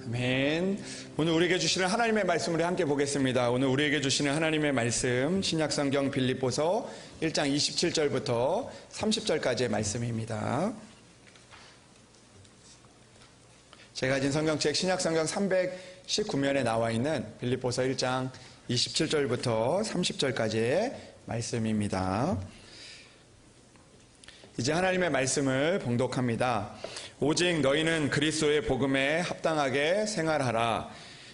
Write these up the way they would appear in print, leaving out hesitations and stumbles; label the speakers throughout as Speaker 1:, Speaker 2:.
Speaker 1: 아멘. 오늘 우리에게 주시는 하나님의 말씀을 함께 보겠습니다. 오늘 우리에게 주시는 하나님의 말씀 신약성경 빌립보서 1장 27절부터 30절까지의 말씀입니다. 제가 가진 성경책 신약성경 319면에 나와 있는 빌립보서 1장 27절부터 30절까지의 말씀입니다. 이제 하나님의 말씀을 봉독합니다. 오직 너희는 그리스도의 복음에 합당하게 생활하라.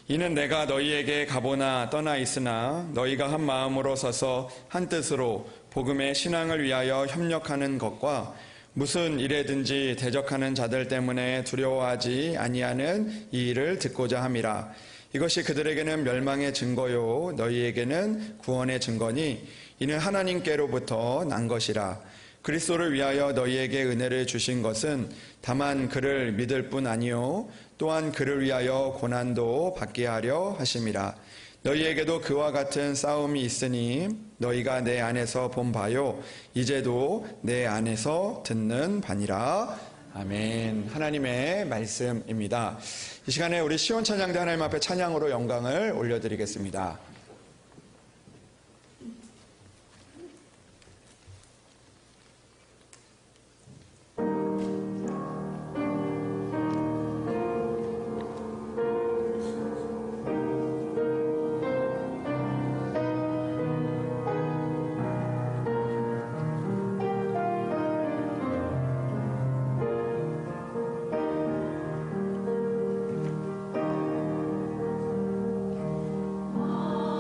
Speaker 1: 이는 내가 너희에게 가보나 떠나 있으나 너희가 한 마음으로 서서 한 뜻으로 복음의 신앙을 위하여 협력하는 것과 무슨 일에든지 대적하는 자들 때문에 두려워하지 아니하는 이 일을 듣고자 함이라. 이것이 그들에게는 멸망의 증거요 너희에게는 구원의 증거니 이는 하나님께로부터 난 것이라. 그리스도를 위하여 너희에게 은혜를 주신 것은 다만 그를 믿을 뿐 아니요 또한 그를 위하여 고난도 받게 하려 하심이라. 너희에게도 그와 같은 싸움이 있으니 너희가 내 안에서 본 바요 이제도 내 안에서 듣는 바니라. 아멘. 하나님의 말씀입니다. 이 시간에 우리 시온 찬양대 하나님 앞에 찬양으로 영광을 올려드리겠습니다.
Speaker 2: 와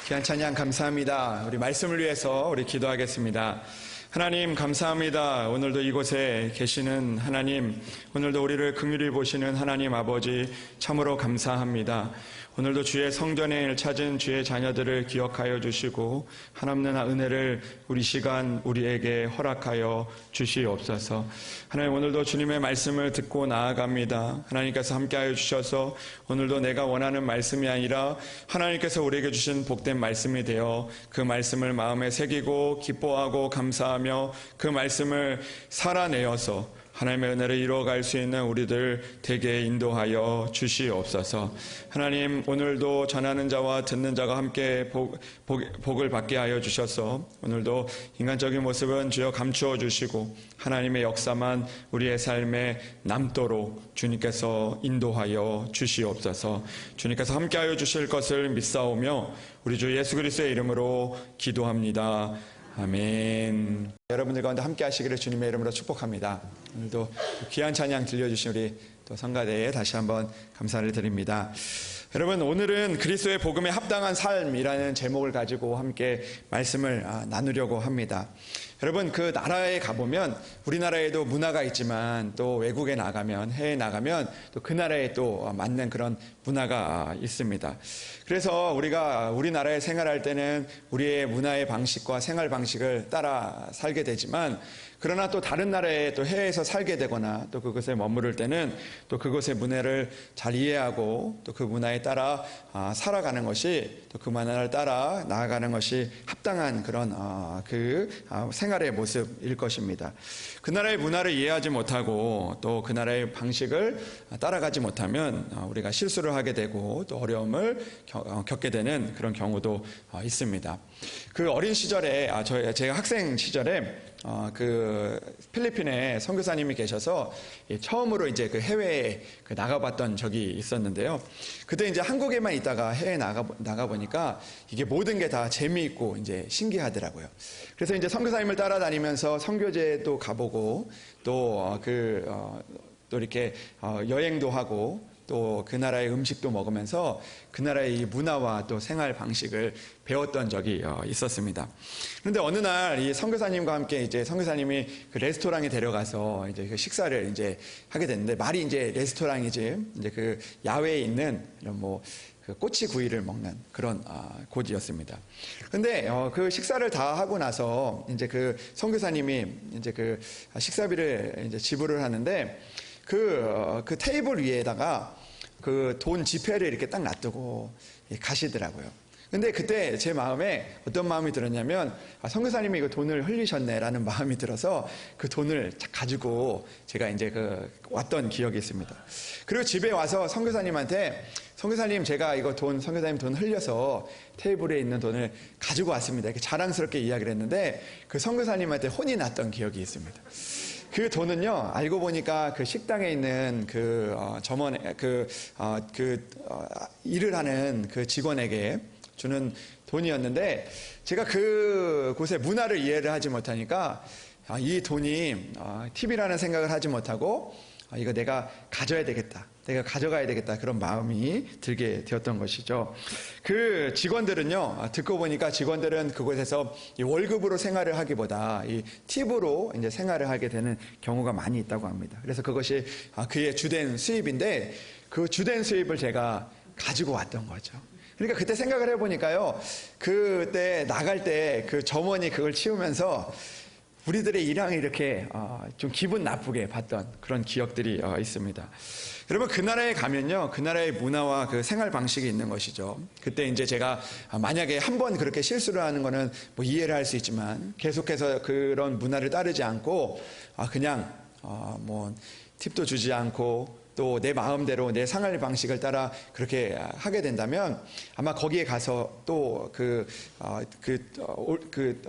Speaker 1: 귀한 찬양 감사합니다. 우리 말씀을 위해서 우리 기도하겠습니다. 하나님 감사합니다. 오늘도 이곳에 계시는 하나님, 오늘도 우리를 긍휼히 보시는 하나님 아버지 참으로 감사합니다. 오늘도 주의 성전에 찾은 주의 자녀들을 기억하여 주시고 하나님의 은혜를 우리 시간 우리에게 허락하여 주시옵소서. 하나님 오늘도 주님의 말씀을 듣고 나아갑니다. 하나님께서 함께하여 주셔서 오늘도 내가 원하는 말씀이 아니라 하나님께서 우리에게 주신 복된 말씀이 되어 그 말씀을 마음에 새기고 기뻐하고 감사하며 그 말씀을 살아내어서 하나님의 은혜를 이루어갈 수 있는 우리들 되게 인도하여 주시옵소서. 하나님 오늘도 전하는 자와 듣는 자가 함께 복을 받게 하여 주셔서 오늘도 인간적인 모습은 주여 감추어 주시고 하나님의 역사만 우리의 삶에 남도록 주님께서 인도하여 주시옵소서. 주님께서 함께하여 주실 것을 믿사오며 우리 주 예수 그리스도의 이름으로 기도합니다. 아멘. 여러분들 가운데 함께 하시기를 주님의 이름으로 축복합니다. 오늘도 귀한 찬양 들려주신 우리 또 성가대에 다시 한번 감사를 드립니다. 여러분 오늘은 그리스도의 복음에 합당한 삶이라는 제목을 가지고 함께 말씀을 나누려고 합니다. 여러분 그 나라에 가보면 우리나라에도 문화가 있지만 또 외국에 나가면 해외에 나가면 또 그 나라에 또 맞는 그런 문화가 있습니다. 그래서 우리가 우리나라에 생활할 때는 우리의 문화의 방식과 생활 방식을 따라 살게 되지만 그러나 또 다른 나라에 또 해외에서 살게 되거나 또 그곳에 머무를 때는 또 그곳의 문화를 잘 이해하고 또 그 문화에 따라 살아가는 것이 또 그 문화를 따라 나아가는 것이 합당한 그런 생활의 모습일 것입니다. 그 나라의 문화를 이해하지 못하고 또 그 나라의 방식을 따라가지 못하면 우리가 실수를 하게 되고 또 어려움을 겪게 되는 그런 경우도 있습니다. 그 어린 시절에 제가 학생 시절에 그 필리핀에 선교사님이 계셔서 처음으로 이제 그 해외에 나가봤던 적이 있었는데요. 그때 이제 한국에만 있다가 해외에 나가 보니까 이게 모든 게 다 재미있고 이제 신기하더라고요. 그래서 이제 선교사님을 따라다니면서 선교제도 가보고 또 이렇게 여행도 하고 또 그 나라의 음식도 먹으면서 그 나라의 문화와 또 생활 방식을 배웠던 적이 있었습니다. 그런데 어느 날 이 선교사님과 함께 이제 선교사님이 그 레스토랑에 데려가서 이제 그 식사를 이제 하게 됐는데 말이 이제 레스토랑이지 이제 그 야외에 있는 이런 그 꼬치구이를 먹는 그런 곳이었습니다. 근데 그 식사를 다 하고 나서 이제 그 선교사님이 이제 그 식사비를 이제 지불을 하는데 그 테이블 위에다가 그 돈 지폐를 이렇게 딱 놔두고 가시더라고요. 근데 그때 제 마음에 어떤 마음이 들었냐면 선교사님이 이거 돈을 흘리셨네라는 마음이 들어서 그 돈을 가지고 제가 이제 왔던 기억이 있습니다. 그리고 집에 와서 선교사님한테 선교사님 제가 이거 선교사님 돈 흘려서 테이블에 있는 돈을 가지고 왔습니다. 이렇게 자랑스럽게 이야기를 했는데 그 선교사님한테 혼이 났던 기억이 있습니다. 그 돈은요, 알고 보니까 그 식당에 있는 일을 하는 그 직원에게 주는 돈이었는데, 제가 그곳의 문화를 이해를 하지 못하니까, 이 돈이 팁이라는 생각을 하지 못하고, 이거 내가 가져야 되겠다. 내가 가져가야 되겠다. 그런 마음이 들게 되었던 것이죠. 그 직원들은요, 듣고 보니까 직원들은 그곳에서 이 월급으로 생활을 하기보다 이 팁으로 이제 생활을 하게 되는 경우가 많이 있다고 합니다. 그래서 그것이 그의 주된 수입인데 그 주된 수입을 제가 가지고 왔던 거죠. 그러니까 그때 생각을 해보니까요, 그때 나갈 때 그 점원이 그걸 치우면서 우리들의 일상을 이렇게 좀 기분 나쁘게 봤던 그런 기억들이 있습니다. 여러분 그 나라에 가면요, 그 나라의 문화와 그 생활 방식이 있는 것이죠. 그때 이제 제가 만약에 한번 그렇게 실수를 하는 거는 뭐 이해를 할 수 있지만 계속해서 그런 문화를 따르지 않고 그냥 뭐 팁도 주지 않고 또 내 마음대로 내 생활 방식을 따라 그렇게 하게 된다면 아마 거기에 가서 또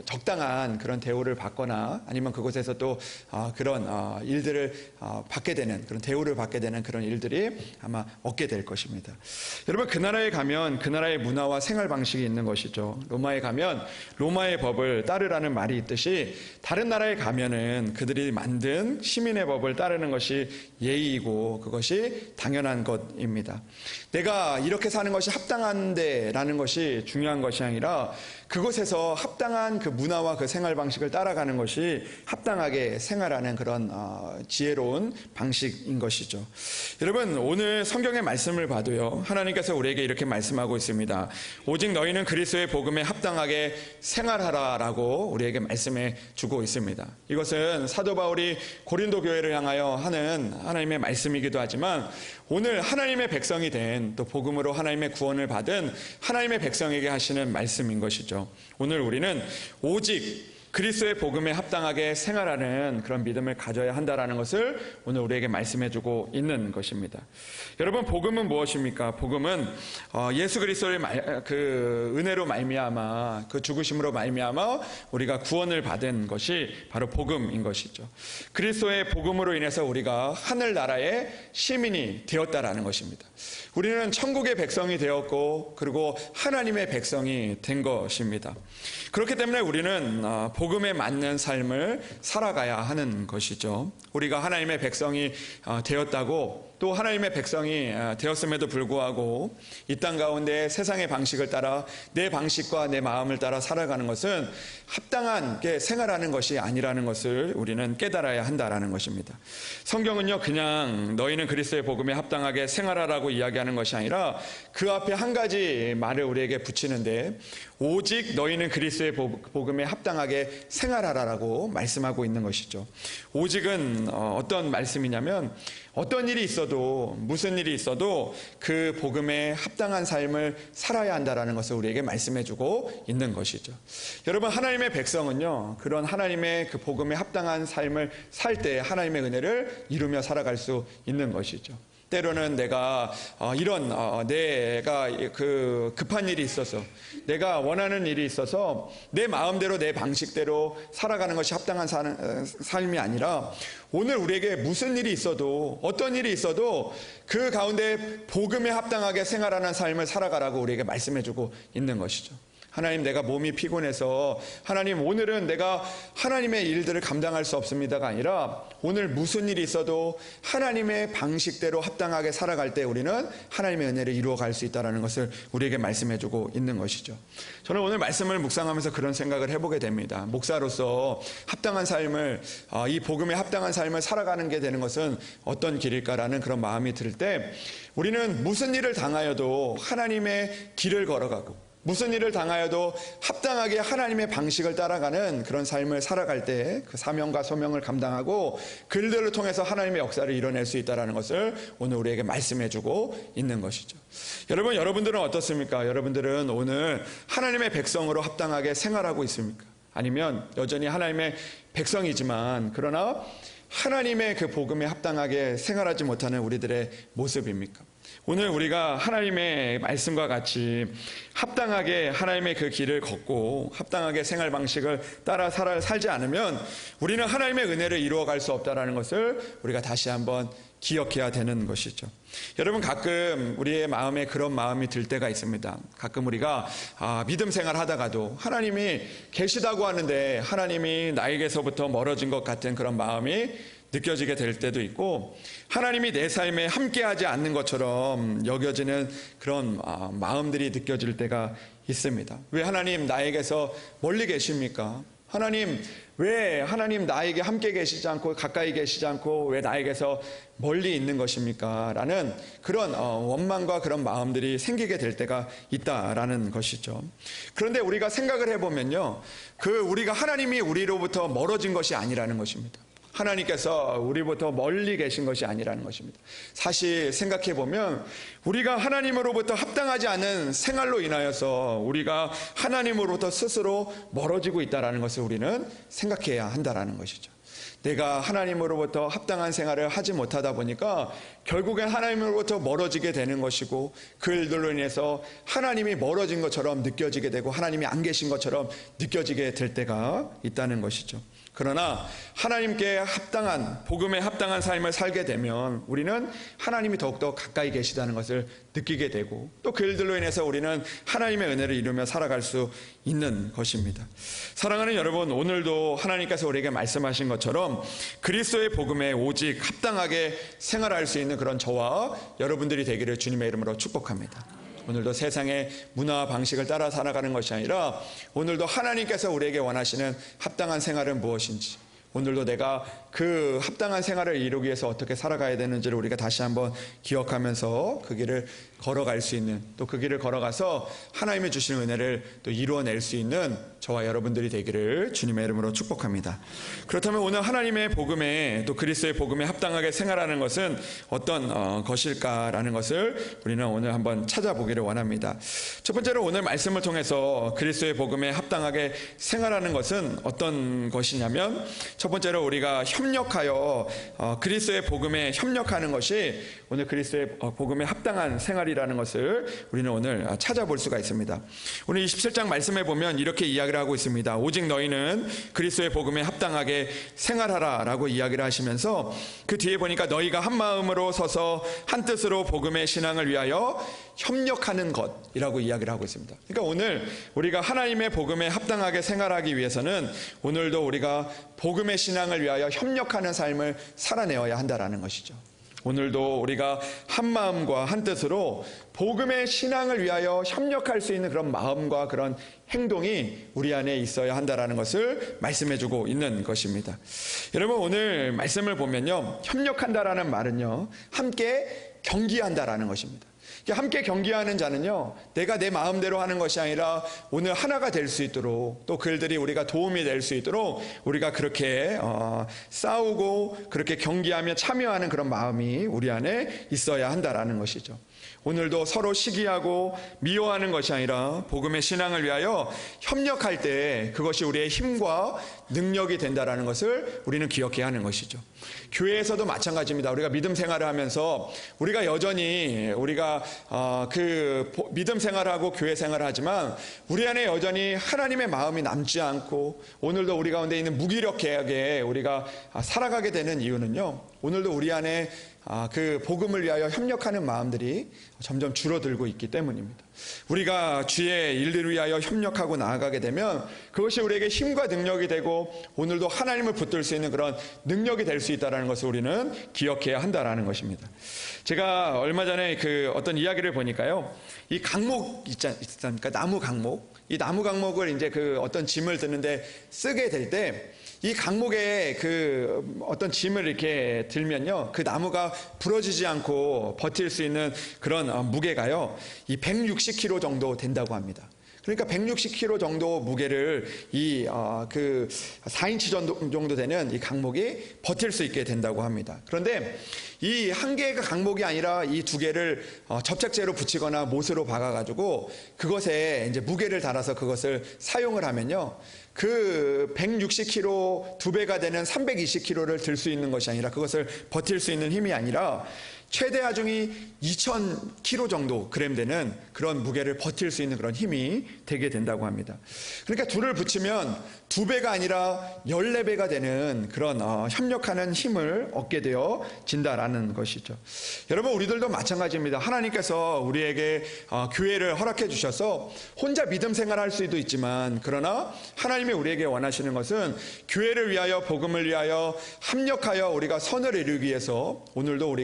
Speaker 1: 적당한 그런 대우를 받거나 아니면 그곳에서 또 그런 일들을 받게 되는 그런 대우를 받게 되는 그런 일들이 아마 얻게 될 것입니다. 여러분 그 나라에 가면 그 나라의 문화와 생활 방식이 있는 것이죠. 로마에 가면 로마의 법을 따르라는 말이 있듯이 다른 나라에 가면은 그들이 만든 시민의 법을 따르는 것이 예의이고 그것 그것이 당연한 것입니다. 내가 이렇게 사는 것이 합당한데라는 것이 중요한 것이 아니라 그곳에서 합당한 그 문화와 그 생활 방식을 따라가는 것이 합당하게 생활하는 그런 지혜로운 방식인 것이죠. 여러분, 오늘 성경의 말씀을 봐도요, 하나님께서 우리에게 이렇게 말씀하고 있습니다. 오직 너희는 그리스도의 복음에 합당하게 생활하라라고 우리에게 말씀해 주고 있습니다. 이것은 사도 바울이 고린도 교회를 향하여 하는 하나님의 말씀이기도 하지만 오늘 하나님의 백성이 된 또 복음으로 하나님의 구원을 받은 하나님의 백성에게 하시는 말씀인 것이죠. 오늘 우리는 오직 그리스도의 복음에 합당하게 생활하는 그런 믿음을 가져야 한다는 것을 오늘 우리에게 말씀해주고 있는 것입니다. 여러분, 복음은 무엇입니까? 복음은 예수 그리스도의 그 은혜로 말미암아 그 죽으심으로 말미암아 우리가 구원을 받은 것이 바로 복음인 것이죠. 그리스도의 복음으로 인해서 우리가 하늘나라의 시민이 되었다라는 것입니다. 우리는 천국의 백성이 되었고 그리고 하나님의 백성이 된 것입니다. 그렇기 때문에 우리는 복음에 맞는 삶을 살아가야 하는 것이죠. 우리가 하나님의 백성이 되었다고 또 하나님의 백성이 되었음에도 불구하고 이 땅 가운데 세상의 방식을 따라 내 방식과 내 마음을 따라 살아가는 것은 합당하게 생활하는 것이 아니라는 것을 우리는 깨달아야 한다라는 것입니다. 성경은요, 그냥 너희는 그리스도의 복음에 합당하게 생활하라고 이야기하는 것이 아니라 그 앞에 한 가지 말을 우리에게 붙이는데 오직 너희는 그리스도의 복음에 합당하게 생활하라라고 말씀하고 있는 것이죠. 오직은 어떤 말씀이냐면 어떤 일이 있어도 무슨 일이 있어도 그 복음에 합당한 삶을 살아야 한다라는 것을 우리에게 말씀해주고 있는 것이죠. 여러분, 하나님의 백성은요, 그런 하나님의 그 복음에 합당한 삶을 살 때 하나님의 은혜를 이루며 살아갈 수 있는 것이죠. 때로는 내가 내가 그 급한 일이 있어서 내가 원하는 일이 있어서 내 마음대로 내 방식대로 살아가는 것이 합당한 삶이 아니라 오늘 우리에게 무슨 일이 있어도 어떤 일이 있어도 그 가운데 복음에 합당하게 생활하는 삶을 살아가라고 우리에게 말씀해주고 있는 것이죠. 하나님, 내가 몸이 피곤해서 하나님 오늘은 내가 하나님의 일들을 감당할 수 없습니다가 아니라 오늘 무슨 일이 있어도 하나님의 방식대로 합당하게 살아갈 때 우리는 하나님의 은혜를 이루어갈 수 있다는 것을 우리에게 말씀해주고 있는 것이죠. 저는 오늘 말씀을 묵상하면서 그런 생각을 해보게 됩니다. 목사로서 합당한 삶을 이 복음에 합당한 삶을 살아가는 게 되는 것은 어떤 길일까라는 그런 마음이 들 때 우리는 무슨 일을 당하여도 하나님의 길을 걸어가고 무슨 일을 당하여도 합당하게 하나님의 방식을 따라가는 그런 삶을 살아갈 때 그 사명과 소명을 감당하고 그 일들을 통해서 하나님의 역사를 이뤄낼 수 있다는 것을 오늘 우리에게 말씀해주고 있는 것이죠. 여러분들은 어떻습니까? 여러분들은 오늘 하나님의 백성으로 합당하게 생활하고 있습니까? 아니면 여전히 하나님의 백성이지만 그러나 하나님의 그 복음에 합당하게 생활하지 못하는 우리들의 모습입니까? 오늘 우리가 하나님의 말씀과 같이 합당하게 하나님의 그 길을 걷고 합당하게 생활 방식을 따라 살지 않으면 우리는 하나님의 은혜를 이루어갈 수 없다는 것을 우리가 다시 한번 기억해야 되는 것이죠. 여러분, 가끔 우리의 마음에 그런 마음이 들 때가 있습니다. 가끔 우리가 믿음 생활 하다가도 하나님이 계시다고 하는데 하나님이 나에게서부터 멀어진 것 같은 그런 마음이 느껴지게 될 때도 있고 하나님이 내 삶에 함께하지 않는 것처럼 여겨지는 그런 마음들이 느껴질 때가 있습니다. 왜 하나님 나에게서 멀리 계십니까? 하나님, 왜 하나님 나에게 함께 계시지 않고 가까이 계시지 않고 왜 나에게서 멀리 있는 것입니까? 라는 그런 원망과 그런 마음들이 생기게 될 때가 있다라는 것이죠. 그런데 우리가 생각을 해보면요, 우리가 하나님이 우리로부터 멀어진 것이 아니라는 것입니다. 하나님께서 우리부터 멀리 계신 것이 아니라는 것입니다. 사실 생각해보면 우리가 하나님으로부터 합당하지 않은 생활로 인하여서 우리가 하나님으로부터 스스로 멀어지고 있다는 것을 우리는 생각해야 한다는 것이죠. 내가 하나님으로부터 합당한 생활을 하지 못하다 보니까 결국엔 하나님으로부터 멀어지게 되는 것이고 그 일들로 인해서 하나님이 멀어진 것처럼 느껴지게 되고 하나님이 안 계신 것처럼 느껴지게 될 때가 있다는 것이죠. 그러나 하나님께 합당한, 복음에 합당한 삶을 살게 되면 우리는 하나님이 더욱더 가까이 계시다는 것을 느끼게 되고, 또 그 일들로 인해서 우리는 하나님의 은혜를 이루며 살아갈 수 있는 것입니다. 사랑하는 여러분, 오늘도 하나님께서 우리에게 말씀하신 것처럼 그리스도의 복음에 오직 합당하게 생활할 수 있는 그런 저와 여러분들이 되기를 주님의 이름으로 축복합니다. 오늘도 세상의 문화와 방식을 따라 살아가는 것이 아니라 오늘도 하나님께서 우리에게 원하시는 합당한 생활은 무엇인지, 오늘도 내가 그 합당한 생활을 이루기 위해서 어떻게 살아가야 되는지를 우리가 다시 한번 기억하면서 그 길을 걸어갈 수 있는, 또 그 길을 걸어가서 하나님이 주시는 은혜를 또 이루어낼 수 있는 저와 여러분들이 되기를 주님의 이름으로 축복합니다. 그렇다면 오늘 하나님의 복음에, 또 그리스도의 복음에 합당하게 생활하는 것은 어떤 것일까라는 것을 우리는 오늘 한번 찾아보기를 원합니다. 첫 번째로 오늘 말씀을 통해서 그리스도의 복음에 합당하게 생활하는 것은 어떤 것이냐면, 첫 번째로 우리가 협력하여 그리스도의 복음에 협력하는 것이 오늘 그리스도의 복음에 합당한 생활이라는 것을 우리는 오늘 찾아볼 수가 있습니다. 오늘 27장 말씀에 보면 이렇게 이야기를 하고 있습니다. 오직 너희는 그리스도의 복음에 합당하게 생활하라 라고 이야기를 하시면서, 그 뒤에 보니까 너희가 한 마음으로 서서 한 뜻으로 복음의 신앙을 위하여 협력하는 것이라고 이야기를 하고 있습니다. 그러니까 오늘 우리가 하나님의 복음에 합당하게 생활하기 위해서는 오늘도 우리가 복음의 신앙을 위하여 협력하는 삶을 살아내어야 한다라는 것이죠. 오늘도 우리가 한 마음과 한 뜻으로 복음의 신앙을 위하여 협력할 수 있는 그런 마음과 그런 행동이 우리 안에 있어야 한다라는 것을 말씀해주고 있는 것입니다. 여러분, 오늘 말씀을 보면요, 협력한다라는 말은요, 함께 경기한다라는 것입니다. 함께 경기하는 자는요, 내가 내 마음대로 하는 것이 아니라 오늘 하나가 될 수 있도록, 또 그들이 우리가 도움이 될 수 있도록 우리가 그렇게 싸우고 그렇게 경기하며 참여하는 그런 마음이 우리 안에 있어야 한다라는 것이죠. 오늘도 서로 시기하고 미워하는 것이 아니라 복음의 신앙을 위하여 협력할 때 그것이 우리의 힘과 능력이 된다라는 것을 우리는 기억해야 하는 것이죠. 교회에서도 마찬가지입니다. 우리가 믿음 생활을 하면서 우리가 여전히 우리가 그 믿음 생활하고 교회 생활을 하지만 우리 안에 여전히 하나님의 마음이 남지 않고 오늘도 우리 가운데 있는 무기력하게 우리가 살아가게 되는 이유는요, 오늘도 우리 안에 그 복음을 위하여 협력하는 마음들이 점점 줄어들고 있기 때문입니다. 우리가 주의 일들을 위하여 협력하고 나아가게 되면 그것이 우리에게 힘과 능력이 되고 오늘도 하나님을 붙들 수 있는 그런 능력이 될 수 있다는 것을 우리는 기억해야 한다는 것입니다. 제가 얼마 전에 그 어떤 이야기를 보니까요, 이 강목 있지 않습니까? 나무 강목. 이 나무 강목을 이제 그 어떤 짐을 드는데 쓰게 될 때 이 강목에 그 어떤 짐을 이렇게 들면요, 그 나무가 부러지지 않고 버틸 수 있는 그런 무게가요, 이 160kg 정도 된다고 합니다. 그러니까 160kg 정도 무게를 그 4인치 정도 되는 이 강목이 버틸 수 있게 된다고 합니다. 그런데 이 한 개의 강목이 아니라 이 두 개를 접착제로 붙이거나 못으로 박아가지고 그것에 이제 무게를 달아서 그것을 사용을 하면요, 그 160kg 두 배가 되는 320kg를 들 수 있는 것이 아니라, 그것을 버틸 수 있는 힘이 아니라 최대 하중이 2000kg 정도 그램 되는 그런 무게를 버틸 수 있는 그런 힘이 되게 된다고 합니다. 그러니까 둘을 붙이면 2배가 아니라 14배가 되는 그런 협력하는 힘을 얻게 되어진다라는 것이죠. 여러분, 우리들도 마찬가지입니다. 하나님께서 우리에게 교회를 허락해 주셔서 혼자 믿음 생활할 수도 있지만, 그러나 하나님이 우리에게 원하시는 것은 교회를 위하여, 복음을 위하여 합력하여 우리가 선을 이루기 위해서 오늘도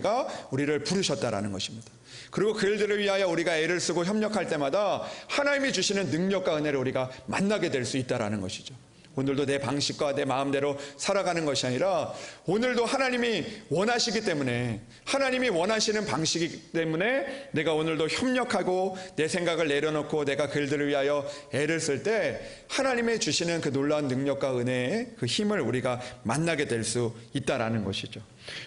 Speaker 1: 우리를 부르셨다라는 것입니다. 그리고 그 일들을 위하여 우리가 애를 쓰고 협력할 때마다 하나님이 주시는 능력과 은혜를 우리가 만나게 될 수 있다라는 것이죠. 오늘도 내 방식과 내 마음대로 살아가는 것이 아니라 오늘도 하나님이 원하시기 때문에, 하나님이 원하시는 방식이기 때문에 내가 오늘도 협력하고 내 생각을 내려놓고 내가 그 일들을 위하여 애를 쓸 때 하나님이 주시는 그 놀라운 능력과 은혜의 그 힘을 우리가 만나게 될 수 있다라는 것이죠.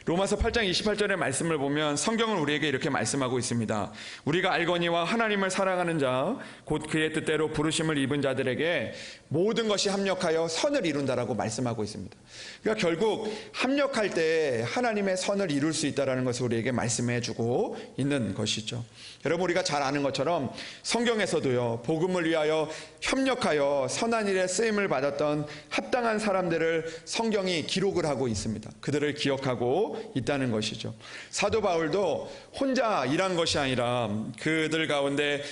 Speaker 1: 로마서 8장 28절의 말씀을 보면 성경은 우리에게 이렇게 말씀하고 있습니다. 우리가 알거니와 하나님을 사랑하는 자, 곧 그의 뜻대로 부르심을 입은 자들에게 모든 것이 합력하여 선을 이룬다라고 말씀하고 있습니다. 그러니까 결국 합력할 때 하나님의 선을 이룰 수 있다는 것을 우리에게 말씀해 주고 있는 것이죠. 여러분, 우리가 잘 아는 것처럼 성경에서도요, 복음을 위하여 협력하여 선한 일에 쓰임을 받았던 합당한 사람들을 성경이 기록을 하고 있습니다. 그들을 기억하고 있다는 것이죠. 사도 바울도 혼자 일한 것이 아니라 그들 가운데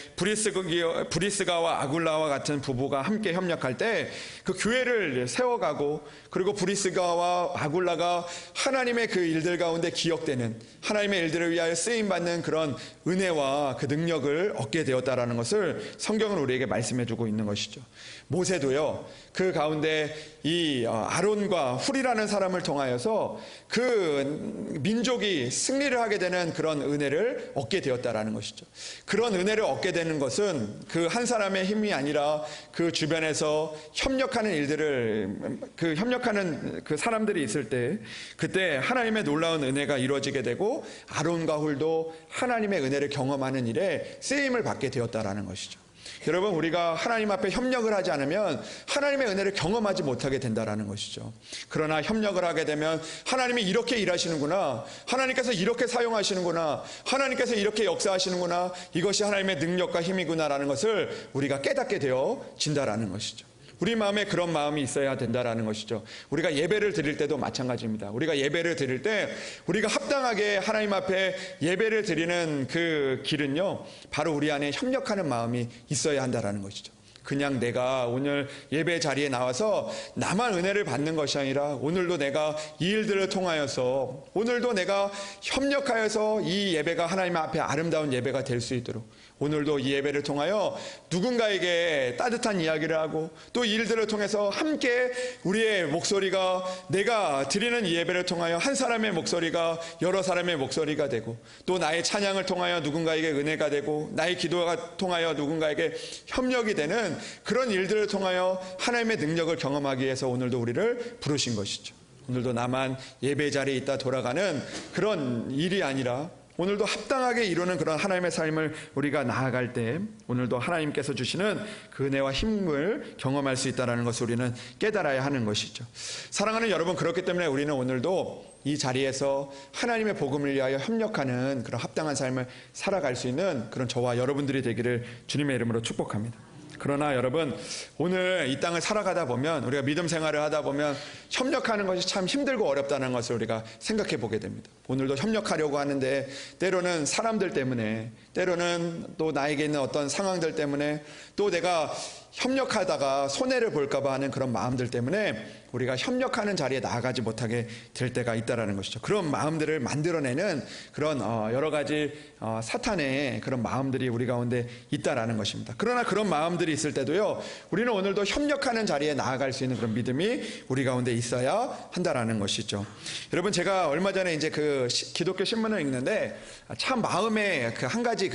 Speaker 1: 브리스가와 아굴라와 같은 부부가 함께 협력할 때 그 교회를 세워가고, 그리고 브리스가와 아굴라가 하나님의 그 일들 가운데 기억되는, 하나님의 일들을 위하여 쓰임받는 그런 은혜와 그 능력을 얻게 되었다라는 것을 성경은 우리에게 말씀해주고 있는 것이죠. 모세도요, 그 가운데 이 아론과 훌이라는 사람을 통하여서 그 민족이 승리를 하게 되는 그런 은혜를 얻게 되었다라는 것이죠. 그런 은혜를 얻게 되는 것은 그 한 사람의 힘이 아니라 그 주변에서 협력하는 일들을, 그 협력하는 그 사람들이 있을 때, 그때 하나님의 놀라운 은혜가 이루어지게 되고 아론과 훌도 하나님의 은혜를 경험하는 일에 쓰임을 받게 되었다라는 것이죠. 여러분, 우리가 하나님 앞에 협력을 하지 않으면 하나님의 은혜를 경험하지 못하게 된다라는 것이죠. 그러나 협력을 하게 되면 하나님이 이렇게 일하시는구나, 하나님께서 이렇게 사용하시는구나, 하나님께서 이렇게 역사하시는구나, 이것이 하나님의 능력과 힘이구나라는 것을 우리가 깨닫게 되어진다라는 것이죠. 우리 마음에 그런 마음이 있어야 된다라는 것이죠. 우리가 예배를 드릴 때도 마찬가지입니다. 우리가 예배를 드릴 때 우리가 합당하게 하나님 앞에 예배를 드리는 그 길은요, 바로 우리 안에 협력하는 마음이 있어야 한다라는 것이죠. 그냥 내가 오늘 예배 자리에 나와서 나만 은혜를 받는 것이 아니라 오늘도 내가 이 일들을 통하여서, 오늘도 내가 협력하여서 이 예배가 하나님 앞에 아름다운 예배가 될 수 있도록, 오늘도 이 예배를 통하여 누군가에게 따뜻한 이야기를 하고, 또 이 일들을 통해서 함께 우리의 목소리가, 내가 드리는 이 예배를 통하여 한 사람의 목소리가 여러 사람의 목소리가 되고, 또 나의 찬양을 통하여 누군가에게 은혜가 되고, 나의 기도가 통하여 누군가에게 협력이 되는 그런 일들을 통하여 하나님의 능력을 경험하기 위해서 오늘도 우리를 부르신 것이죠. 오늘도 나만 예배 자리에 있다 돌아가는 그런 일이 아니라 오늘도 합당하게 이루는 그런 하나님의 삶을 우리가 나아갈 때 오늘도 하나님께서 주시는 그 은혜와 힘을 경험할 수 있다는 것을 우리는 깨달아야 하는 것이죠. 사랑하는 여러분, 그렇기 때문에 우리는 오늘도 이 자리에서 하나님의 복음을 위하여 협력하는 그런 합당한 삶을 살아갈 수 있는 그런 저와 여러분들이 되기를 주님의 이름으로 축복합니다. 그러나 여러분, 오늘 이 땅을 살아가다 보면, 우리가 믿음 생활을 하다 보면 협력하는 것이 참 힘들고 어렵다는 것을 우리가 생각해 보게 됩니다. 오늘도 협력하려고 하는데 때로는 사람들 때문에, 때로는 또 나에게 있는 어떤 상황들 때문에, 또 내가 협력하다가 손해를 볼까봐 하는 그런 마음들 때문에 우리가 협력하는 자리에 나아가지 못하게 될 때가 있다는 것이죠. 그런 마음들을 만들어내는 그런 여러 가지 사탄의 그런 마음들이 우리 가운데 있다는 것입니다. 그러나 그런 마음들이 있을 때도요, 우리는 오늘도 협력하는 자리에 나아갈 수 있는 그런 믿음이 우리 가운데 있어야 한다는 것이죠. 여러분, 제가 얼마 전에 이제 그 기독교 신문을 읽는데 참 마음에 그 한 가지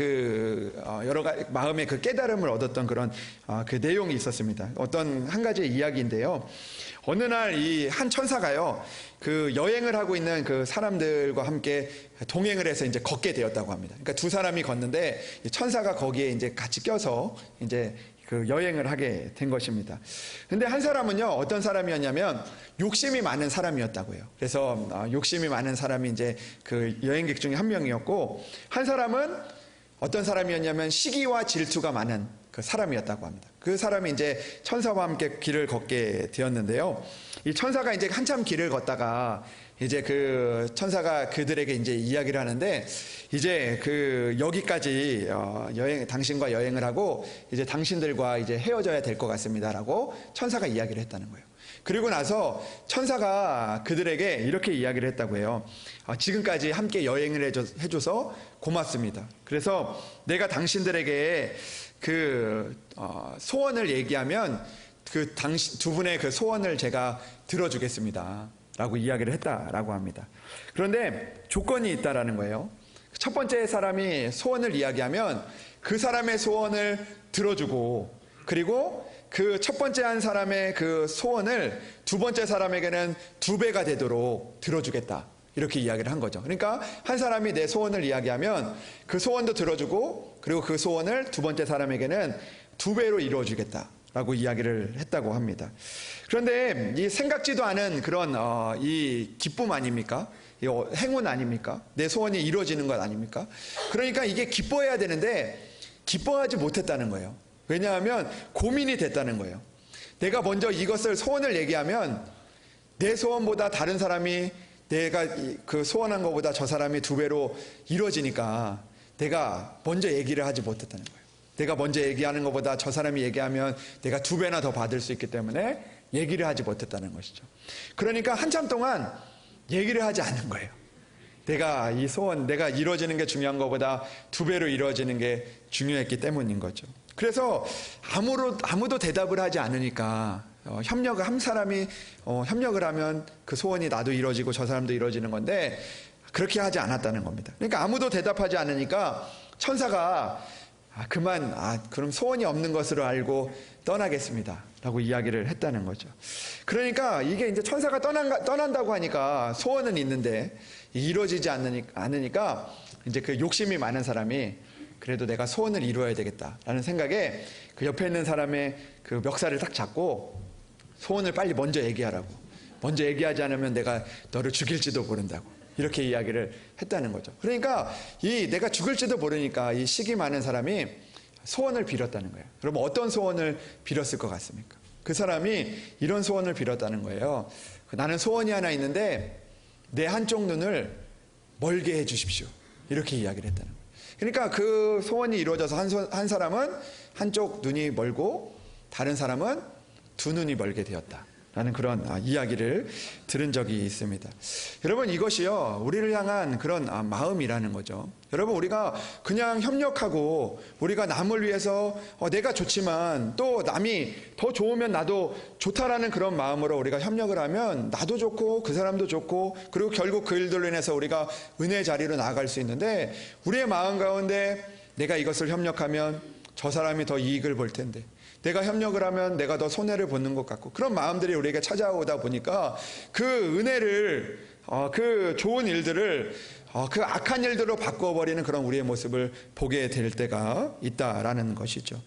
Speaker 1: 여러 가지 마음의 그 깨달음을 얻었던 그런 그 내용이 있었습니다. 어떤 한 가지 이야기인데요. 어느 날 이 한 천사가요, 그 여행을 하고 있는 그 사람들과 함께 동행을 해서 이제 걷게 되었다고 합니다. 그러니까 두 사람이 걷는데 천사가 거기에 이제 같이 껴서 이제 그 여행을 하게 된 것입니다. 근데 한 사람은요, 어떤 사람이었냐면 욕심이 많은 사람이었다고요. 그래서 욕심이 많은 사람이 이제 그 여행객 중에 한 명이었고, 한 사람은 어떤 사람이었냐면 시기와 질투가 많은 그 사람이었다고 합니다. 그 사람이 이제 천사와 함께 길을 걷게 되었는데요. 이 천사가 이제 한참 길을 걷다가 이제 그 천사가 그들에게 이제 이야기를 하는데, 이제 그 여기까지 당신과 여행을 하고 이제 당신들과 이제 헤어져야 될 것 같습니다라고 천사가 이야기를 했다는 거예요. 그리고 나서 천사가 그들에게 이렇게 이야기를 했다고 해요. 지금까지 함께 여행을 해줘서 고맙습니다. 그래서 내가 당신들에게 그 소원을 얘기하면 그 두 분의 그 소원을 제가 들어주겠습니다 라고 이야기를 했다라고 합니다. 그런데 조건이 있다라는 거예요. 첫 번째 사람이 소원을 이야기하면 그 사람의 소원을 들어주고, 그리고 그 첫 번째 한 사람의 그 소원을 두 번째 사람에게는 2배가 되도록 들어주겠다 이렇게 이야기를 한 거죠. 그러니까 한 사람이 내 소원을 이야기하면 그 소원도 들어주고 그리고 그 소원을 두 번째 사람에게는 2배로 이루어주겠다라고 이야기를 했다고 합니다. 그런데 이 생각지도 않은 그런 이 기쁨 아닙니까? 이 행운 아닙니까? 내 소원이 이루어지는 것 아닙니까? 그러니까 이게 기뻐해야 되는데 기뻐하지 못했다는 거예요. 왜냐하면 고민이 됐다는 거예요. 내가 먼저 이것을 소원을 얘기하면 내 소원보다 다른 사람이 내가 그 소원한 것보다 저 사람이 2배로 이루어지니까 내가 먼저 얘기를 하지 못했다는 거예요. 내가 먼저 얘기하는 것보다 저 사람이 얘기하면 내가 2배나 더 받을 수 있기 때문에 얘기를 하지 못했다는 것이죠. 그러니까 한참 동안 얘기를 하지 않는 거예요. 내가 이 소원, 내가 이루어지는 게 중요한 것보다 2배로 이루어지는 게 중요했기 때문인 거죠. 그래서 아무도 대답을 하지 않으니까 협력을 한 사람이 협력을 하면 그 소원이 나도 이루어지고 저 사람도 이루어지는 건데 그렇게 하지 않았다는 겁니다. 그러니까 아무도 대답하지 않으니까 천사가 그럼 소원이 없는 것으로 알고 떠나겠습니다 라고 이야기를 했다는 거죠. 그러니까 이게 이제 천사가 떠난다고 하니까 소원은 있는데 이루어지지 않으니까 이제 그 욕심이 많은 사람이 그래도 내가 소원을 이루어야 되겠다라는 생각에 그 옆에 있는 사람의 그 멱살을 딱 잡고 소원을 빨리 먼저 얘기하라고, 먼저 얘기하지 않으면 내가 너를 죽일지도 모른다고 이렇게 이야기를 했다는 거죠. 그러니까 이 내가 죽을지도 모르니까 이 식이 많은 사람이 소원을 빌었다는 거예요. 여러분 어떤 소원을 빌었을 것 같습니까? 그 사람이 이런 소원을 빌었다는 거예요. 나는 소원이 하나 있는데 내 한쪽 눈을 멀게 해 주십시오. 이렇게 이야기를 했다는 거예요. 그러니까 그 소원이 이루어져서 한 사람은 한쪽 눈이 멀고 다른 사람은 2눈이 멀게 되었다라는 그런 이야기를 들은 적이 있습니다. 여러분 이것이요 우리를 향한 그런 마음이라는 거죠. 여러분 우리가 그냥 협력하고 우리가 남을 위해서 내가 좋지만 또 남이 더 좋으면 나도 좋다라는 그런 마음으로 우리가 협력을 하면 나도 좋고 그 사람도 좋고 그리고 결국 그 일들로 인해서 우리가 은혜의 자리로 나아갈 수 있는데 우리의 마음 가운데 내가 이것을 협력하면 저 사람이 더 이익을 볼 텐데 내가 협력을 하면 내가 더 손해를 보는 것 같고 그런 마음들이 우리에게 찾아오다 보니까 그 은혜를 그 좋은 일들을 그 악한 일들로 바꿔버리는 그런 우리의 모습을 보게 될 때가 있다라는 것이죠.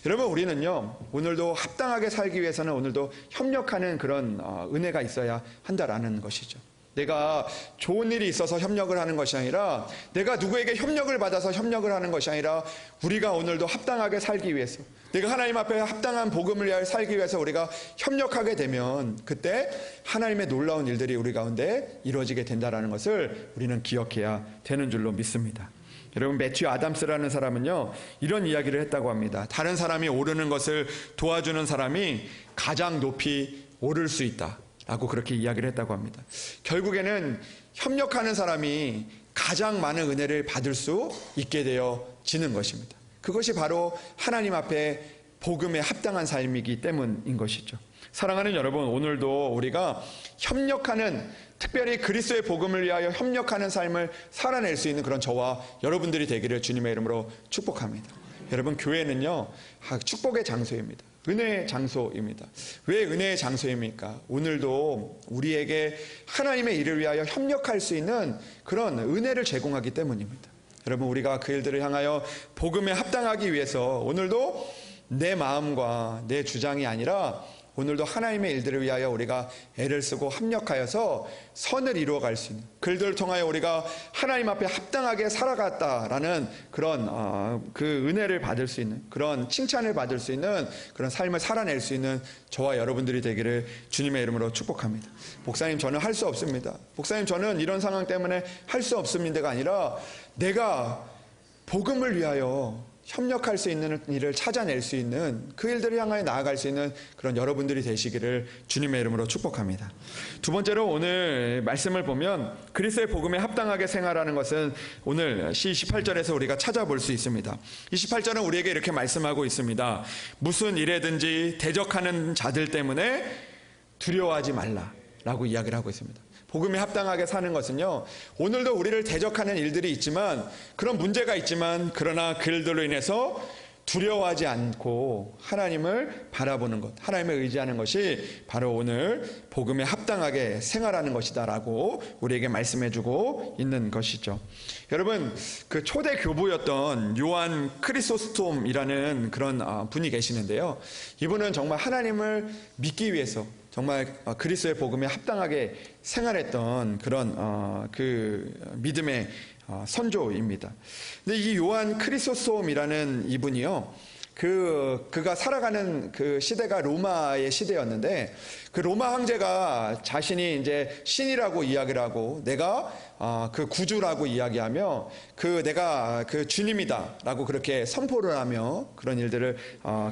Speaker 1: 여러분 우리는요 오늘도 합당하게 살기 위해서는 오늘도 협력하는 그런 은혜가 있어야 한다라는 것이죠. 내가 좋은 일이 있어서 협력을 하는 것이 아니라 내가 누구에게 협력을 받아서 협력을 하는 것이 아니라 우리가 오늘도 합당하게 살기 위해서 내가 하나님 앞에 합당한 복음을 위하여 살기 위해서 우리가 협력하게 되면 그때 하나님의 놀라운 일들이 우리 가운데 이루어지게 된다는 것을 우리는 기억해야 되는 줄로 믿습니다. 여러분 매튜 아담스라는 사람은요 이런 이야기를 했다고 합니다. 다른 사람이 오르는 것을 도와주는 사람이 가장 높이 오를 수 있다 라고 그렇게 이야기를 했다고 합니다. 결국에는 협력하는 사람이 가장 많은 은혜를 받을 수 있게 되어지는 것입니다. 그것이 바로 하나님 앞에 복음에 합당한 삶이기 때문인 것이죠. 사랑하는 여러분 오늘도 우리가 협력하는 특별히 그리스도의 복음을 위하여 협력하는 삶을 살아낼 수 있는 그런 저와 여러분들이 되기를 주님의 이름으로 축복합니다. 여러분 교회는요 축복의 장소입니다. 은혜의 장소입니다. 왜 은혜의 장소입니까? 오늘도 우리에게 하나님의 일을 위하여 협력할 수 있는 그런 은혜를 제공하기 때문입니다. 여러분 우리가 그 일들을 향하여 복음에 합당하기 위해서 오늘도 내 마음과 내 주장이 아니라 오늘도 하나님의 일들을 위하여 우리가 애를 쓰고 합력하여서 선을 이루어갈 수 있는 그 일들을 통하여 우리가 하나님 앞에 합당하게 살아갔다라는 그런 그 은혜를 받을 수 있는 그런 칭찬을 받을 수 있는 그런 삶을 살아낼 수 있는 저와 여러분들이 되기를 주님의 이름으로 축복합니다. 목사님 저는 할 수 없습니다. 목사님 저는 이런 상황 때문에 할 수 없습니다가 아니라 내가 복음을 위하여 협력할 수 있는 일을 찾아낼 수 있는 그 일들을 향하여 나아갈 수 있는 그런 여러분들이 되시기를 주님의 이름으로 축복합니다. 두 번째로 오늘 말씀을 보면 그리스도의 복음에 합당하게 생활하는 것은 오늘 시 18절에서 우리가 찾아볼 수 있습니다. 28절은 우리에게 이렇게 말씀하고 있습니다. 무슨 일에든지 대적하는 자들 때문에 두려워하지 말라라고 이야기를 하고 있습니다. 복음에 합당하게 사는 것은요 오늘도 우리를 대적하는 일들이 있지만 그런 문제가 있지만 그러나 그 일들로 인해서 두려워하지 않고 하나님을 바라보는 것, 하나님을 의지하는 것이 바로 오늘 복음에 합당하게 생활하는 것이다라고 우리에게 말씀해주고 있는 것이죠. 여러분, 그 초대 교부였던 요한 크리소스톰이라는 그런 분이 계시는데요. 이분은 정말 하나님을 믿기 위해서 정말 그리스도의 복음에 합당하게 생활했던 그런 그 믿음의 선조입니다. 근데 이 요한 크리소스톰이라는 이분이요, 그가 살아가는 그 시대가 로마의 시대였는데, 그 로마 황제가 자신이 이제 신이라고 이야기를 하고, 내가 그 구주라고 이야기하며, 내가 그 주님이다라고 그렇게 선포를 하며 그런 일들을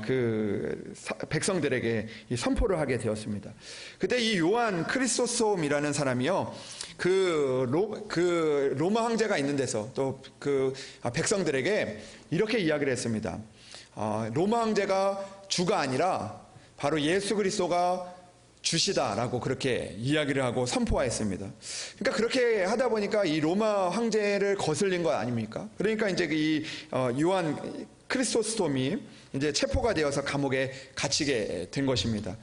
Speaker 1: 그 백성들에게 선포를 하게 되었습니다. 그때 이 요한 크리소스톰이라는 사람이요, 그 로마 황제가 있는 데서 또 그 백성들에게 이렇게 이야기를 했습니다. 로마 황제가 주가 아니라 바로 예수 그리스도가 주시다라고 그렇게 이야기를 하고 선포하였습니다. 그러니까 그렇게 하다 보니까 이 로마 황제를 거슬린 것 아닙니까? 그러니까 이제 이 요한 크리소스톰이 이제 체포가 되어서 감옥에 갇히게 된 것입니다.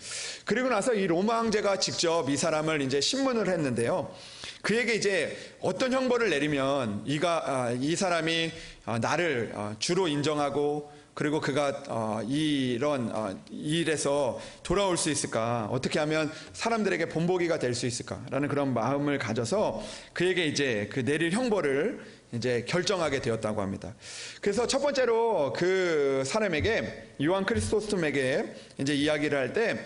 Speaker 1: 그리고 나서 이 로마 황제가 직접 이 사람을 이제 신문을 했는데요. 그에게 이제 어떤 형벌을 내리면 이 사람이 나를 주로 인정하고, 그리고 그가 이런 일에서 돌아올 수 있을까? 어떻게 하면 사람들에게 본보기가 될 수 있을까라는 그런 마음을 가져서 그에게 이제 그 내릴 형벌을 이제 결정하게 되었다고 합니다. 그래서 첫 번째로 그 사람에게, 요한 크리소스톰에게 이제 이야기를 할 때,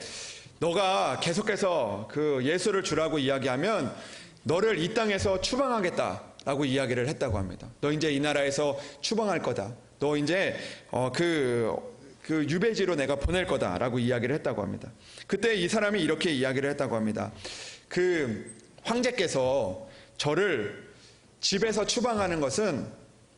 Speaker 1: 너가 계속해서 그 예수를 주라고 이야기하면 너를 이 땅에서 추방하겠다라고 이야기를 했다고 합니다. 너 이제 이 나라에서 추방할 거다. 너 이제 그 유배지로 내가 보낼 거다라고 이야기를 했다고 합니다. 그때 이 사람이 이렇게 이야기를 했다고 합니다. 그 황제께서 저를 집에서 추방하는 것은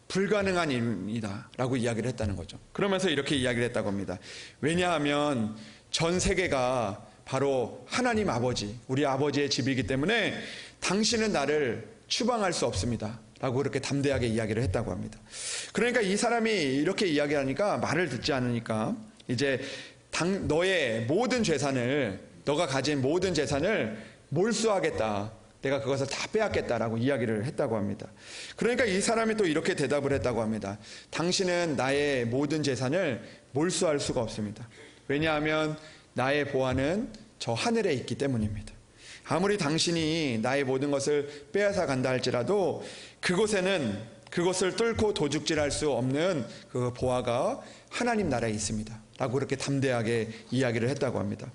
Speaker 1: 불가능한 일입니다 라고 이야기를 했다는 거죠. 그러면서 이렇게 이야기를 했다고 합니다. 왜냐하면 전 세계가 바로 하나님 아버지, 우리 아버지의 집이기 때문에 당신은 나를 추방할 수 없습니다 라고 그렇게 담대하게 이야기를 했다고 합니다. 그러니까 이 사람이 이렇게 이야기하니까 말을 듣지 않으니까 이제 너의 모든 재산을, 너가 가진 모든 재산을 몰수하겠다, 내가 그것을 다 빼앗겠다라고 이야기를 했다고 합니다. 그러니까 이 사람이 또 이렇게 대답을 했다고 합니다. 당신은 나의 모든 재산을 몰수할 수가 없습니다. 왜냐하면 나의 보안은 저 하늘에 있기 때문입니다. 아무리 당신이 나의 모든 것을 빼앗아 간다 할지라도 그것을 뚫고 도둑질할 수 없는 그 보화가 하나님 나라에 있습니다 라고 그렇게 담대하게 이야기를 했다고 합니다.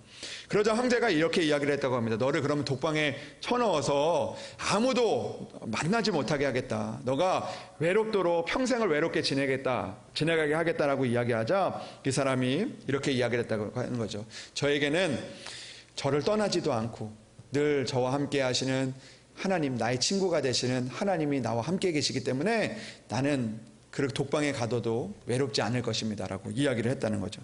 Speaker 1: 그러자 황제가 이렇게 이야기를 했다고 합니다. 너를 그러면 독방에 쳐넣어서 아무도 만나지 못하게 하겠다. 너가 외롭도록 평생을 외롭게 지내가게 하겠다라고 이야기하자 이 사람이 이렇게 이야기를 했다고 하는 거죠. 저에게는 저를 떠나지도 않고 늘 저와 함께 하시는 하나님, 나의 친구가 되시는 하나님이 나와 함께 계시기 때문에 나는 그 독방에 가둬도 외롭지 않을 것입니다 라고 이야기를 했다는 거죠.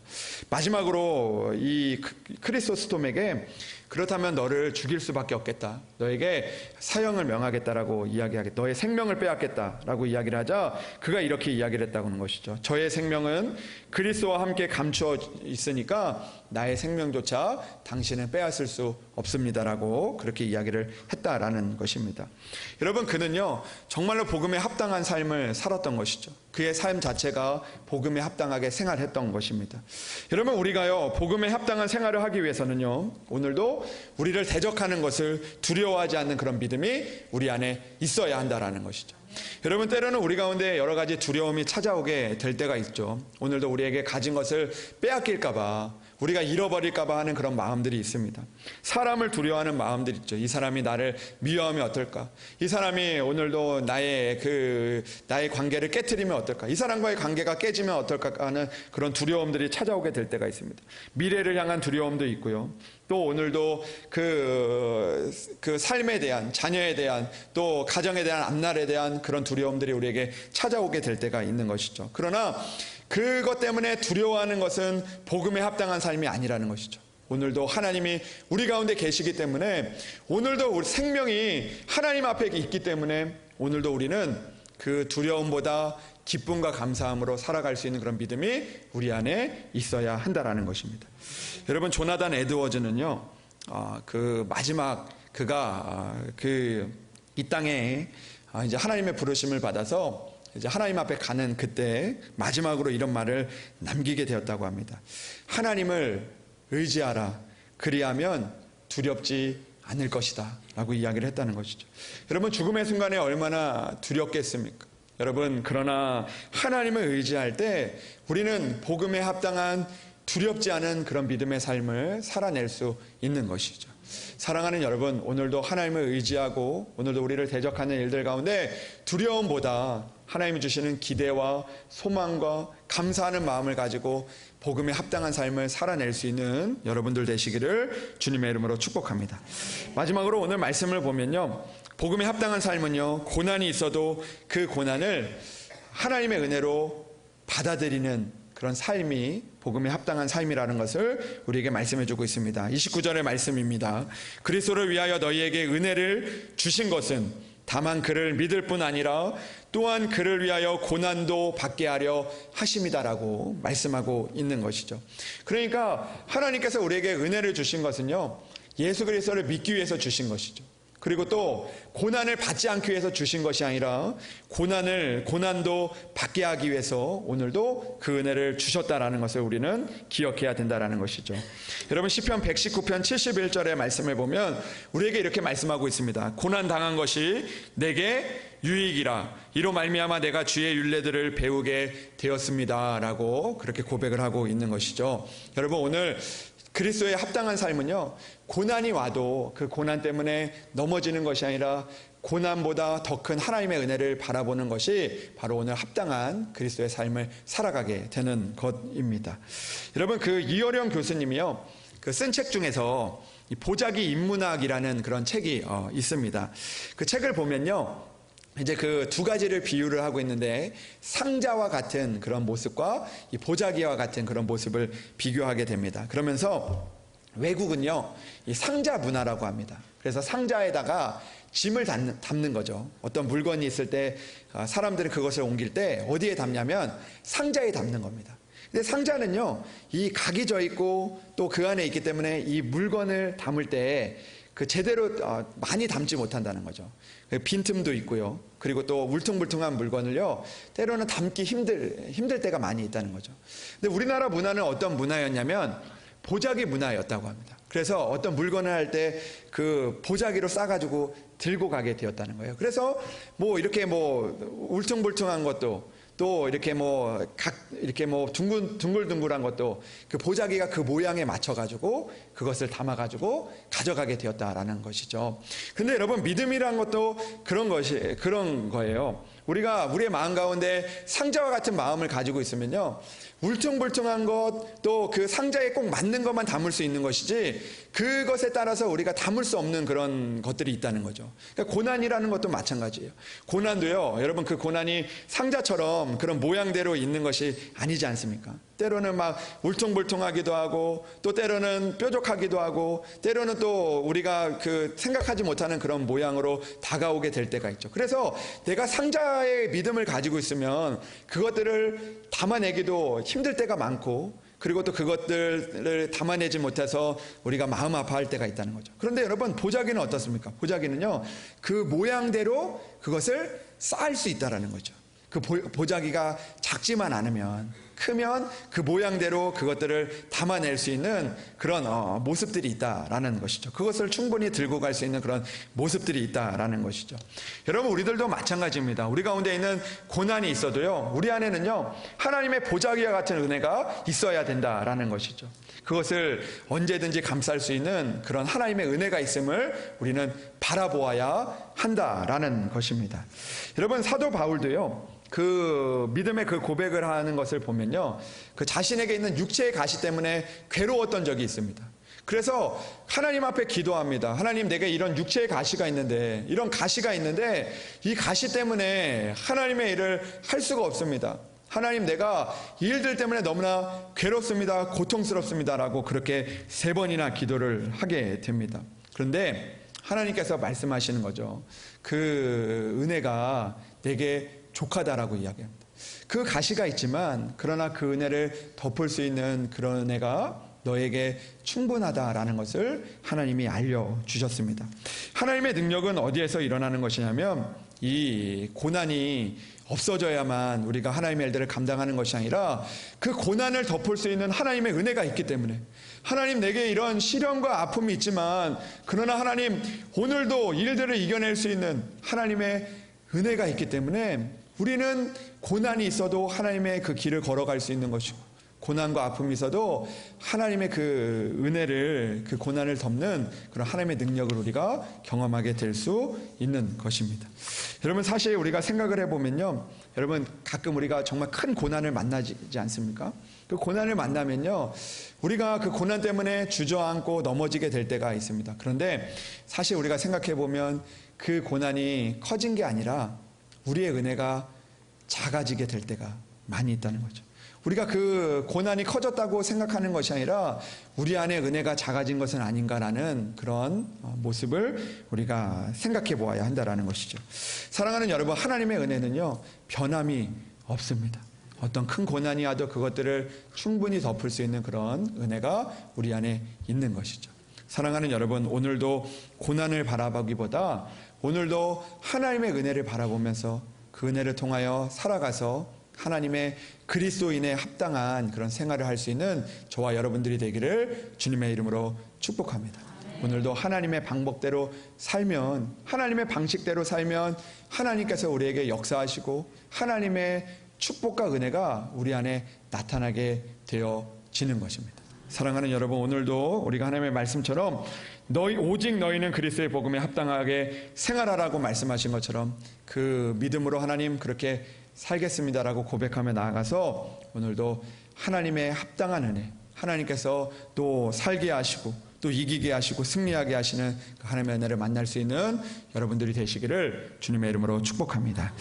Speaker 1: 마지막으로 이 크리소스톰에게 그렇다면 너를 죽일 수밖에 없겠다, 너에게 사형을 명하겠다라고 이야기하겠다, 너의 생명을 빼앗겠다라고 이야기를 하자 그가 이렇게 이야기를 했다고 하는 것이죠. 저의 생명은 그리스도와 함께 감추어 있으니까 나의 생명조차 당신은 빼앗을 수 없습니다라고 그렇게 이야기를 했다라는 것입니다. 여러분, 그는요 정말로 복음에 합당한 삶을 살았던 것이죠. 그의 삶 자체가 복음에 합당하게 생활했던 것입니다. 여러분, 우리가요 복음에 합당한 생활을 하기 위해서는요 오늘도 우리를 대적하는 것을 두려워하지 않는 그런 믿음이 우리 안에 있어야 한다라는 것이죠. 여러분, 때로는 우리 가운데 여러 가지 두려움이 찾아오게 될 때가 있죠. 오늘도 우리에게 가진 것을 빼앗길까봐, 우리가 잃어버릴까봐 하는 그런 마음들이 있습니다. 사람을 두려워하는 마음들이 있죠. 이 사람이 나를 미워하면 어떨까? 이 사람이 오늘도 나의 관계를 깨트리면 어떨까? 이 사람과의 관계가 깨지면 어떨까 하는 그런 두려움들이 찾아오게 될 때가 있습니다. 미래를 향한 두려움도 있고요. 또 오늘도 그 삶에 대한, 자녀에 대한, 또 가정에 대한, 앞날에 대한 그런 두려움들이 우리에게 찾아오게 될 때가 있는 것이죠. 그러나 그것 때문에 두려워하는 것은 복음에 합당한 삶이 아니라는 것이죠. 오늘도 하나님이 우리 가운데 계시기 때문에, 오늘도 우리 생명이 하나님 앞에 있기 때문에 오늘도 우리는 그 두려움보다 기쁨과 감사함으로 살아갈 수 있는 그런 믿음이 우리 안에 있어야 한다라는 것입니다. 여러분, 조나단 에드워즈는요, 그 마지막 그가 이 땅에 이제 하나님의 부르심을 받아서 이제 하나님 앞에 가는 그때 마지막으로 이런 말을 남기게 되었다고 합니다. 하나님을 의지하라. 그리하면 두렵지 않을 것이다 라고 이야기를 했다는 것이죠. 여러분, 죽음의 순간에 얼마나 두렵겠습니까? 여러분, 그러나 하나님을 의지할 때 우리는 복음에 합당한 두렵지 않은 그런 믿음의 삶을 살아낼 수 있는 것이죠. 사랑하는 여러분, 오늘도 하나님을 의지하고 오늘도 우리를 대적하는 일들 가운데 두려움보다 하나님이 주시는 기대와 소망과 감사하는 마음을 가지고 복음에 합당한 삶을 살아낼 수 있는 여러분들 되시기를 주님의 이름으로 축복합니다. 마지막으로 오늘 말씀을 보면요, 복음에 합당한 삶은요, 고난이 있어도 그 고난을 하나님의 은혜로 받아들이는 그런 삶이 복음에 합당한 삶이라는 것을 우리에게 말씀해 주고 있습니다. 29절의 말씀입니다. 그리스도를 위하여 너희에게 은혜를 주신 것은 다만 그를 믿을 뿐 아니라 또한 그를 위하여 고난도 받게 하려 하심이다라고 말씀하고 있는 것이죠. 그러니까 하나님께서 우리에게 은혜를 주신 것은요, 예수 그리스도를 믿기 위해서 주신 것이죠. 그리고 또 고난을 받지 않기 위해서 주신 것이 아니라 고난도 받게 하기 위해서 오늘도 그 은혜를 주셨다라는 것을 우리는 기억해야 된다라는 것이죠. 여러분, 시편 119편 71절의 말씀을 보면 우리에게 이렇게 말씀하고 있습니다. 고난 당한 것이 내게 유익이라 이로 말미암아 내가 주의 율례들을 배우게 되었습니다라고 그렇게 고백을 하고 있는 것이죠. 여러분, 오늘 그리스도의 합당한 삶은요, 고난이 와도 그 고난 때문에 넘어지는 것이 아니라 고난보다 더 큰 하나님의 은혜를 바라보는 것이 바로 오늘 합당한 그리스도의 삶을 살아가게 되는 것입니다. 여러분, 그 이어령 교수님이요, 그 쓴 책 중에서 보자기 인문학이라는 그런 책이 있습니다. 그 책을 보면요, 이제 그 두 가지를 비유를 하고 있는데 상자와 같은 그런 모습과 이 보자기와 같은 그런 모습을 비교하게 됩니다. 그러면서 외국은요, 이 상자 문화라고 합니다. 그래서 상자에다가 짐을 담는 거죠. 어떤 물건이 있을 때 사람들이 그것을 옮길 때 어디에 담냐면 상자에 담는 겁니다. 근데 상자는요, 이 각이 져 있고 또 그 안에 있기 때문에 이 물건을 담을 때 그 제대로 많이 담지 못한다는 거죠. 빈틈도 있고요. 그리고 또 울퉁불퉁한 물건을요, 때로는 담기 힘들 때가 많이 있다는 거죠. 근데 우리나라 문화는 어떤 문화였냐면 보자기 문화였다고 합니다. 그래서 어떤 물건을 할 때 그 보자기로 싸가지고 들고 가게 되었다는 거예요. 그래서 이렇게 울퉁불퉁한 것도 또 이렇게 둥글둥글한 것도 그 보자기가 그 모양에 맞춰가지고 그것을 담아가지고 가져가게 되었다라는 것이죠. 근데 여러분, 믿음이란 것도 그런 거예요. 우리가 우리의 마음 가운데 상자와 같은 마음을 가지고 있으면요, 울퉁불퉁한 것, 또 그 상자에 꼭 맞는 것만 담을 수 있는 것이지 그것에 따라서 우리가 담을 수 없는 그런 것들이 있다는 거죠. 그러니까 고난이라는 것도 마찬가지예요. 고난도요, 여러분, 그 고난이 상자처럼 그런 모양대로 있는 것이 아니지 않습니까? 때로는 막 울퉁불퉁하기도 하고 또 때로는 뾰족하기도 하고 때로는 또 우리가 그 생각하지 못하는 그런 모양으로 다가오게 될 때가 있죠. 그래서 내가 상자의 믿음을 가지고 있으면 그것들을 담아내기도 힘들 때가 많고, 그리고 또 그것들을 담아내지 못해서 우리가 마음 아파할 때가 있다는 거죠. 그런데 여러분, 보자기는 어떻습니까? 보자기는요, 그 모양대로 그것을 쌓을 수 있다는 거죠. 그 보자기가 작지만 않으면, 크면 그 모양대로 그것들을 담아낼 수 있는 그런 모습들이 있다라는 것이죠. 그것을 충분히 들고 갈 수 있는 그런 모습들이 있다라는 것이죠. 여러분, 우리들도 마찬가지입니다. 우리 가운데 있는 고난이 있어도요, 우리 안에는요, 하나님의 보자기와 같은 은혜가 있어야 된다라는 것이죠. 그것을 언제든지 감쌀 수 있는 그런 하나님의 은혜가 있음을 우리는 바라보아야 한다라는 것입니다. 여러분, 사도 바울도요, 그 믿음의 그 고백을 하는 것을 보면요, 그 자신에게 있는 육체의 가시 때문에 괴로웠던 적이 있습니다. 그래서 하나님 앞에 기도합니다. 하나님, 내게 이런 육체의 가시가 있는데, 이런 가시가 있는데 이 가시 때문에 하나님의 일을 할 수가 없습니다. 하나님, 내가 이 일들 때문에 너무나 괴롭습니다. 고통스럽습니다라고 그렇게 3번이나 기도를 하게 됩니다. 그런데 하나님께서 말씀하시는 거죠. 그 은혜가 내게 족하다라고 이야기합니다. 그 가시가 있지만 그러나 그 은혜를 덮을 수 있는 그런 은혜가 너에게 충분하다라는 것을 하나님이 알려주셨습니다. 하나님의 능력은 어디에서 일어나는 것이냐면 이 고난이 없어져야만 우리가 하나님의 일들을 감당하는 것이 아니라 그 고난을 덮을 수 있는 하나님의 은혜가 있기 때문에, 하나님 내게 이런 시련과 아픔이 있지만 그러나 하나님 오늘도 일들을 이겨낼 수 있는 하나님의 은혜가 있기 때문에 우리는 고난이 있어도 하나님의 그 길을 걸어갈 수 있는 것이고, 고난과 아픔이 있어도 하나님의 그 은혜를, 그 고난을 덮는 그런 하나님의 능력을 우리가 경험하게 될 수 있는 것입니다. 여러분, 사실 우리가 생각을 해보면요, 여러분 가끔 우리가 정말 큰 고난을 만나지 않습니까? 그 고난을 만나면요, 우리가 그 고난 때문에 주저앉고 넘어지게 될 때가 있습니다. 그런데 사실 우리가 생각해보면 그 고난이 커진 게 아니라 우리의 은혜가 작아지게 될 때가 많이 있다는 거죠. 우리가 그 고난이 커졌다고 생각하는 것이 아니라 우리 안에 은혜가 작아진 것은 아닌가라는 그런 모습을 우리가 생각해 보아야 한다는 것이죠. 사랑하는 여러분, 하나님의 은혜는요, 변함이 없습니다. 어떤 큰 고난이 와도 그것들을 충분히 덮을 수 있는 그런 은혜가 우리 안에 있는 것이죠. 사랑하는 여러분, 오늘도 고난을 바라보기보다 오늘도 하나님의 은혜를 바라보면서 그 은혜를 통하여 살아가서 하나님의 그리스도인에 합당한 그런 생활을 할 수 있는 저와 여러분들이 되기를 주님의 이름으로 축복합니다. 오늘도 하나님의 방법대로 살면, 하나님의 방식대로 살면 하나님께서 우리에게 역사하시고 하나님의 축복과 은혜가 우리 안에 나타나게 되어지는 것입니다. 사랑하는 여러분, 오늘도 우리가 하나님의 말씀처럼 오직 너희는 그리스도의 복음에 합당하게 생활하라고 말씀하신 것처럼 그 믿음으로 하나님 그렇게 살겠습니다라고 고백하며 나아가서 오늘도 하나님의 합당한 은혜, 하나님께서 또 살게 하시고 또 이기게 하시고 승리하게 하시는 그 하나님의 은혜를 만날 수 있는 여러분들이 되시기를 주님의 이름으로 축복합니다.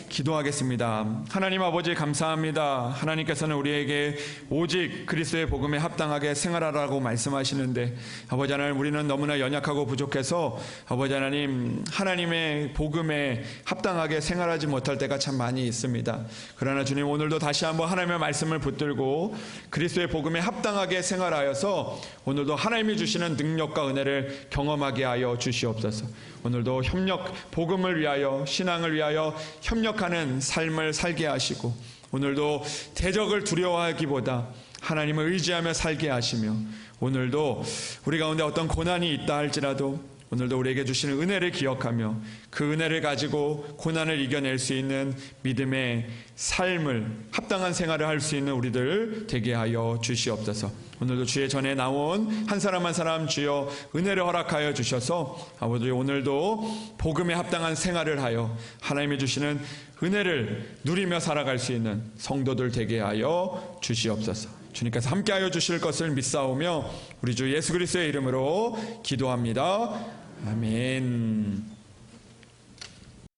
Speaker 1: 기도하겠습니다. 하나님 아버지, 감사합니다. 하나님께서는 우리에게 오직 그리스도의 복음에 합당하게 생활하라고 말씀하시는데, 아버지 하나님, 우리는 너무나 연약하고 부족해서 아버지 하나님, 하나님의 복음에 합당하게 생활하지 못할 때가 참 많이 있습니다. 그러나 주님, 오늘도 다시 한번 하나님의 말씀을 붙들고 그리스도의 복음에 합당하게 생활하여서 오늘도 하나님이 주시는 능력과 은혜를 경험하게 하여 주시옵소서. 오늘도 복음을 위하여, 신앙을 위하여 협력하는 삶을 살게 하시고, 오늘도 대적을 두려워하기보다 하나님을 의지하며 살게 하시며, 오늘도 우리 가운데 어떤 고난이 있다 할지라도 오늘도 우리에게 주시는 은혜를 기억하며 그 은혜를 가지고 고난을 이겨낼 수 있는 믿음의 삶을, 합당한 생활을 할 수 있는 우리들 되게 하여 주시옵소서. 오늘도 주의 전에 나온 한 사람 한 사람 주여 은혜를 허락하여 주셔서 아버지, 오늘도 복음에 합당한 생활을 하여 하나님이 주시는 은혜를 누리며 살아갈 수 있는 성도들 되게 하여 주시옵소서. 주님께서 함께하여 주실 것을 믿사오며 우리 주 예수 그리스도의 이름으로 기도합니다. 아멘.